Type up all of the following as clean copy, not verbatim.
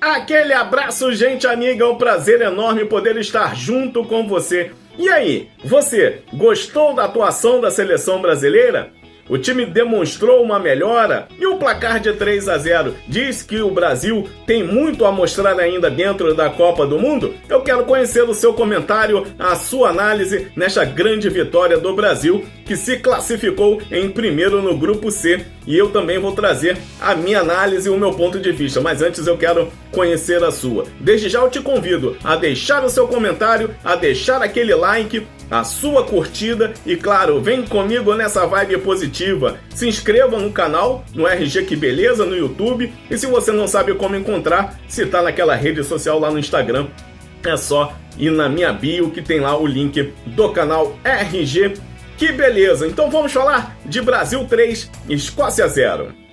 Aquele abraço, gente amiga, é um prazer enorme poder estar junto com você. E aí, você gostou da atuação da seleção brasileira? O time demonstrou uma melhora e o placar de 3-0 diz que o Brasil tem muito a mostrar ainda dentro da Copa do Mundo? Eu quero conhecer o seu comentário, a sua análise nesta grande vitória do Brasil, que se classificou em primeiro no Grupo C. E eu também vou trazer a minha análise e o meu ponto de vista, mas antes eu quero conhecer a sua. Desde já eu te convido a deixar o seu comentário, a deixar aquele like, a sua curtida e, claro, vem comigo nessa vibe positiva. Se inscreva no canal, no RG Que Beleza, no YouTube. E se você não sabe como encontrar, se tá naquela rede social lá no Instagram, é só ir na minha bio que tem lá o link do canal RG Que Beleza. Então vamos falar de Brasil 3, Escócia 0.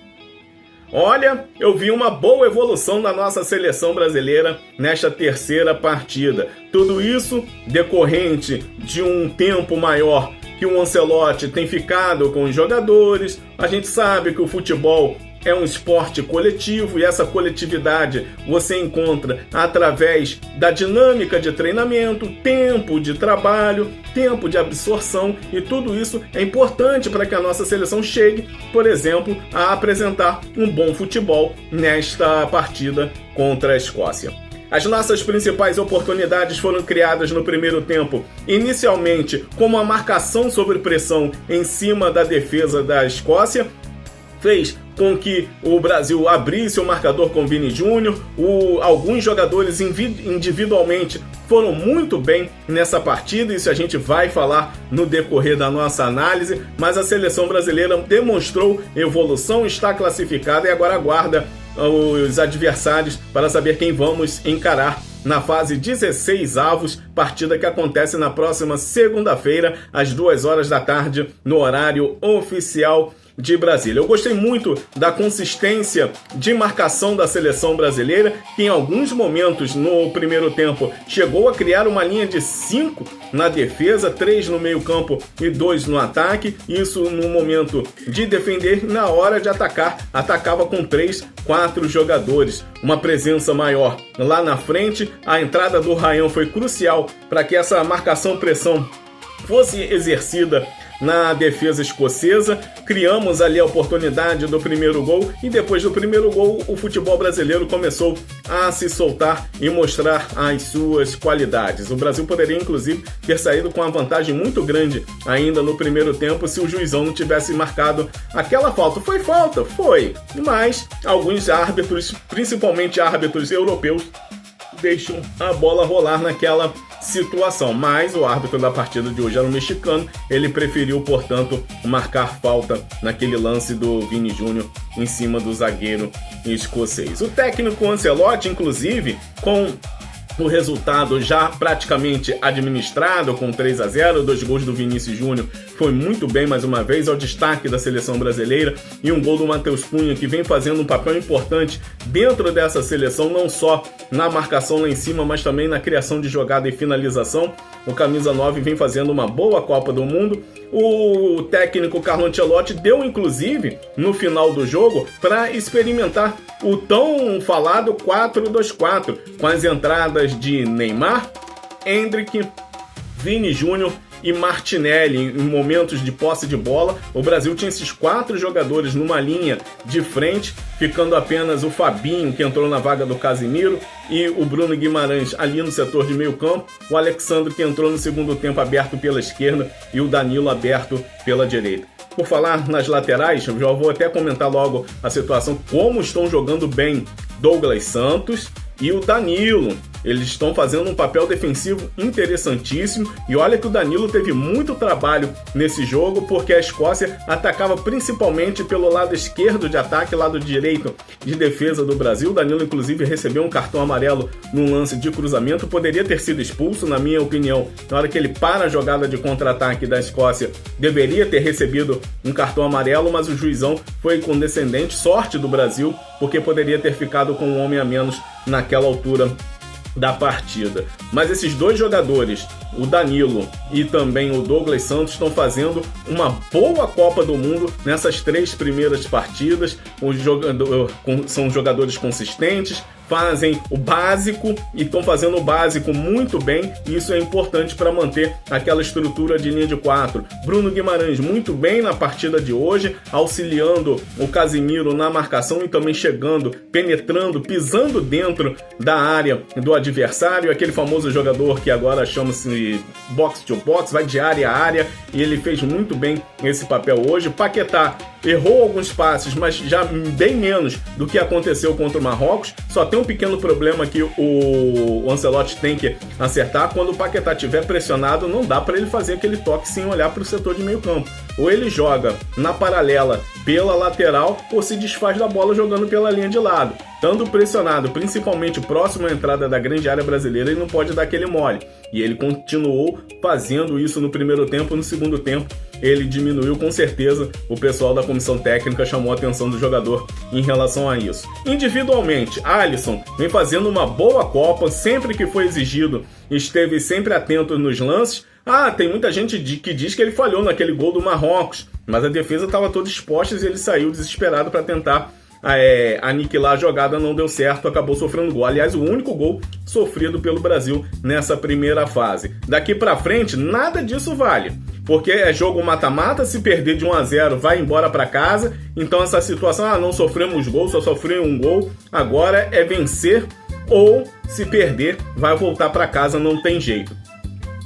Olha, eu vi uma boa evolução da nossa seleção brasileira nesta terceira partida. Tudo isso decorrente de um tempo maior que o Ancelotti tem ficado com os jogadores. A gente sabe que o futebol é um esporte coletivo e essa coletividade você encontra através da dinâmica de treinamento, tempo de trabalho, tempo de absorção, e tudo isso é importante para que a nossa seleção chegue, por exemplo, a apresentar um bom futebol nesta partida contra a Escócia. As nossas principais oportunidades foram criadas no primeiro tempo, inicialmente como a marcação sob pressão em cima da defesa da Escócia, fez com que o Brasil abrisse o marcador com Vini Júnior. Alguns jogadores individualmente foram muito bem nessa partida, isso a gente vai falar no decorrer da nossa análise, mas a seleção brasileira demonstrou evolução, está classificada e agora aguarda os adversários para saber quem vamos encarar na fase 16avos, partida que acontece na próxima segunda-feira, às 2 da tarde, no horário oficial de Brasília. Eu gostei muito da consistência de marcação da seleção brasileira, que em alguns momentos no primeiro tempo chegou a criar uma linha de 5 na defesa, 3 no meio campo e 2 no ataque. Isso no momento de defender, na hora de atacar, atacava com 3, 4 jogadores. Uma presença maior lá na frente. A entrada do Ryan foi crucial para que essa marcação-pressão fosse exercida na defesa escocesa. Criamos ali a oportunidade do primeiro gol e depois do primeiro gol o futebol brasileiro começou a se soltar e mostrar as suas qualidades. O Brasil poderia inclusive ter saído com uma vantagem muito grande ainda no primeiro tempo se o juizão não tivesse marcado aquela falta. Foi falta? Foi, mas alguns árbitros, principalmente árbitros europeus, deixam a bola rolar naquela situação, mas o árbitro da partida de hoje era um mexicano, ele preferiu, portanto, marcar falta naquele lance do Vini Júnior em cima do zagueiro escocês. O técnico Ancelotti, inclusive, com o resultado já praticamente administrado, com 3-0, 2 gols do Vinícius Júnior, foi muito bem mais uma vez, ao destaque da seleção brasileira, e um gol do Matheus Cunha, que vem fazendo um papel importante dentro dessa seleção, não só na marcação lá em cima, mas também na criação de jogada e finalização. O camisa 9 vem fazendo uma boa Copa do Mundo. O técnico Carlo Ancelotti deu inclusive no final do jogo para experimentar o tão falado 4-2-4, com as entradas de Neymar, Endrick, Vini Júnior e Martinelli em momentos de posse de bola. O Brasil tinha esses 4 jogadores numa linha de frente, ficando apenas o Fabinho, que entrou na vaga do Casemiro, e o Bruno Guimarães ali no setor de meio campo, o Alexandre, que entrou no segundo tempo aberto pela esquerda, e o Danilo aberto pela direita. Por falar nas laterais, eu já vou até comentar logo a situação, como estão jogando bem Douglas Santos e o Danilo. Eles estão fazendo um papel defensivo interessantíssimo, e olha que o Danilo teve muito trabalho nesse jogo, porque a Escócia atacava principalmente pelo lado esquerdo de ataque, lado direito de defesa do Brasil. O Danilo inclusive recebeu um cartão amarelo num lance de cruzamento, poderia ter sido expulso, na minha opinião. Na hora que ele para a jogada de contra-ataque da Escócia, deveria ter recebido um cartão amarelo, mas o juizão foi condescendente. Sorte do Brasil, porque poderia ter ficado com um homem a menos naquela altura da partida. Mas esses dois jogadores, o Danilo e também o Douglas Santos estão fazendo uma boa Copa do Mundo nessas 3 primeiras partidas. São jogadores consistentes, fazem o básico e estão fazendo o básico muito bem. Isso é importante para manter aquela estrutura de linha de 4. Bruno Guimarães muito bem na partida de hoje, auxiliando o Casemiro na marcação e também chegando, penetrando, pisando dentro da área do adversário, aquele famoso jogador que agora chama-se box to box, vai de área a área, e ele fez muito bem esse papel hoje. Paquetá errou alguns passes, mas já bem menos do que aconteceu contra o Marrocos. Só tem um pequeno problema que o Ancelotti tem que acertar: quando o Paquetá estiver pressionado, não dá para ele fazer aquele toque sem olhar para o setor de meio campo. Ou ele joga na paralela pela lateral, ou se desfaz da bola jogando pela linha de lado. Estando pressionado, principalmente próximo à entrada da grande área brasileira, ele não pode dar aquele mole. E ele continuou fazendo isso no primeiro tempo. No segundo tempo, ele diminuiu com certeza. O pessoal da comissão técnica chamou a atenção do jogador em relação a isso. Individualmente, Alisson vem fazendo uma boa Copa. Sempre que foi exigido, esteve sempre atento nos lances. Tem muita gente que diz que ele falhou naquele gol do Marrocos, mas a defesa estava toda exposta e ele saiu desesperado para tentar aniquilar a jogada. Não deu certo, acabou sofrendo gol. Aliás, o único gol sofrido pelo Brasil nessa primeira fase. Daqui para frente, nada disso vale, porque é jogo mata-mata. Se perder de 1-0, vai embora para casa. Então essa situação, não sofremos gol, só sofreu um gol, agora é vencer, ou se perder, vai voltar para casa, não tem jeito.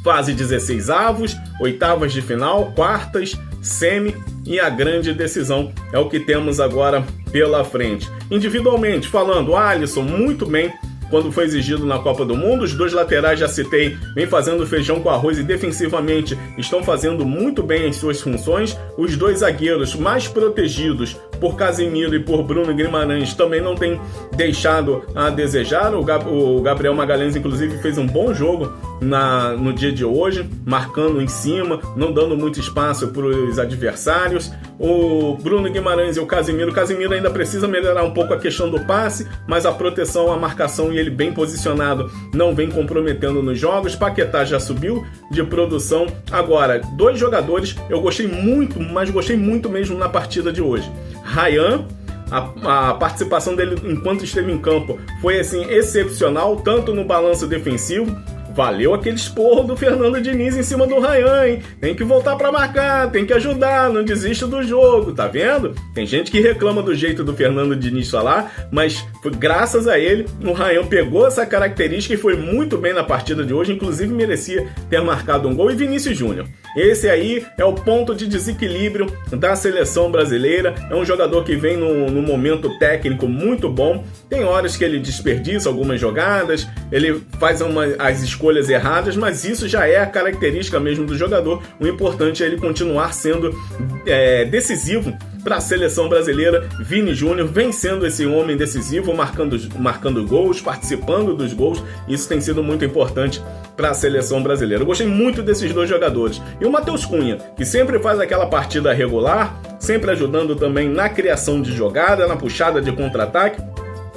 Fase 16 avos, oitavas de final, quartas, semi e a grande decisão é o que temos agora pela frente. Individualmente falando, Alisson muito bem quando foi exigido na Copa do Mundo. Os 2 laterais, já citei, vem fazendo feijão com arroz e defensivamente estão fazendo muito bem as suas funções. Os 2 zagueiros mais protegidos por Casemiro e por Bruno Guimarães também não tem deixado a desejar. O Gabriel Magalhães, inclusive, fez um bom jogo no dia de hoje, marcando em cima, não dando muito espaço para os adversários. O Bruno Guimarães e o Casemiro ainda precisa melhorar um pouco a questão do passe, mas a proteção, a marcação e ele bem posicionado não vem comprometendo nos jogos. Paquetá já subiu de produção. Agora, 2 jogadores eu gostei muito, mas gostei muito mesmo na partida de hoje. Ryan, a participação dele enquanto esteve em campo foi assim excepcional, tanto no balanço defensivo. Valeu aquele esporro do Fernando Diniz em cima do Ryan, hein? Tem que voltar para marcar, tem que ajudar, não desista do jogo, tá vendo? Tem gente que reclama do jeito do Fernando Diniz falar, mas foi graças a ele, o Ryan pegou essa característica e foi muito bem na partida de hoje, inclusive merecia ter marcado um gol. E Vinícius Júnior, esse aí é o ponto de desequilíbrio da seleção brasileira. É um jogador que vem no momento técnico muito bom. Tem horas que ele desperdiça algumas jogadas, ele faz as escolhas erradas, mas isso já é a característica mesmo do jogador. O importante é ele continuar sendo decisivo para a seleção brasileira. Vini Júnior vem sendo esse homem decisivo, marcando gols, participando dos gols. Isso tem sido muito importante para a seleção brasileira. Eu gostei muito desses 2 jogadores. E o Matheus Cunha, que sempre faz aquela partida regular, sempre ajudando também na criação de jogada, na puxada de contra-ataque,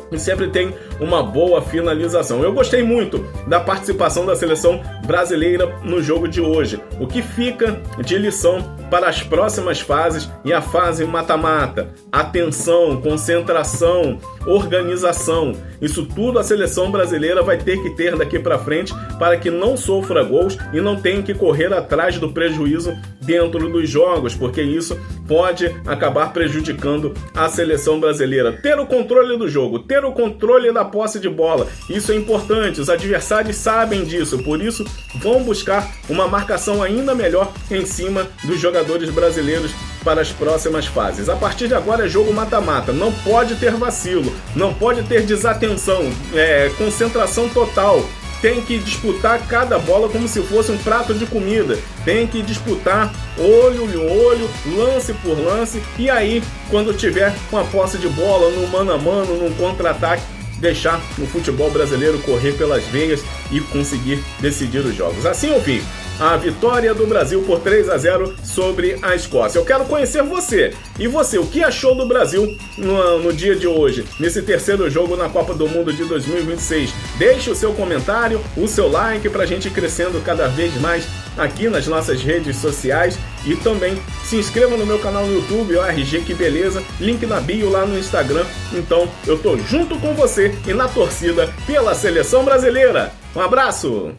e sempre tem uma boa finalização. Eu gostei muito da participação da seleção brasileira no jogo de hoje. O que fica de lição para as próximas fases e a fase mata-mata: atenção, concentração, organização. Isso tudo a seleção brasileira vai ter que ter daqui para frente para que não sofra gols e não tenha que correr atrás do prejuízo dentro dos jogos, porque isso pode acabar prejudicando a seleção brasileira. Ter o controle do jogo, ter o controle da posse de bola, isso é importante. Os adversários sabem disso, por isso vão buscar uma marcação ainda melhor em cima dos jogadores brasileiros para as próximas fases. A partir de agora é jogo mata-mata, não pode ter vacilo, não pode ter desatenção, concentração total. Tem que disputar cada bola como se fosse um prato de comida. Tem que disputar olho em olho, lance por lance. E aí, quando tiver com a posse de bola, no mano a mano, num contra-ataque, deixar o futebol brasileiro correr pelas veias e conseguir decidir os jogos. Assim eu vi a vitória do Brasil por 3-0 sobre a Escócia. Eu quero conhecer você. E você, o que achou do Brasil no dia de hoje, nesse terceiro jogo na Copa do Mundo de 2026? Deixe o seu comentário, o seu like para a gente ir crescendo cada vez mais aqui nas nossas redes sociais e também se inscreva no meu canal no YouTube, RG Que Beleza, link na bio lá no Instagram. Então eu tô junto com você e na torcida pela Seleção Brasileira. Um abraço!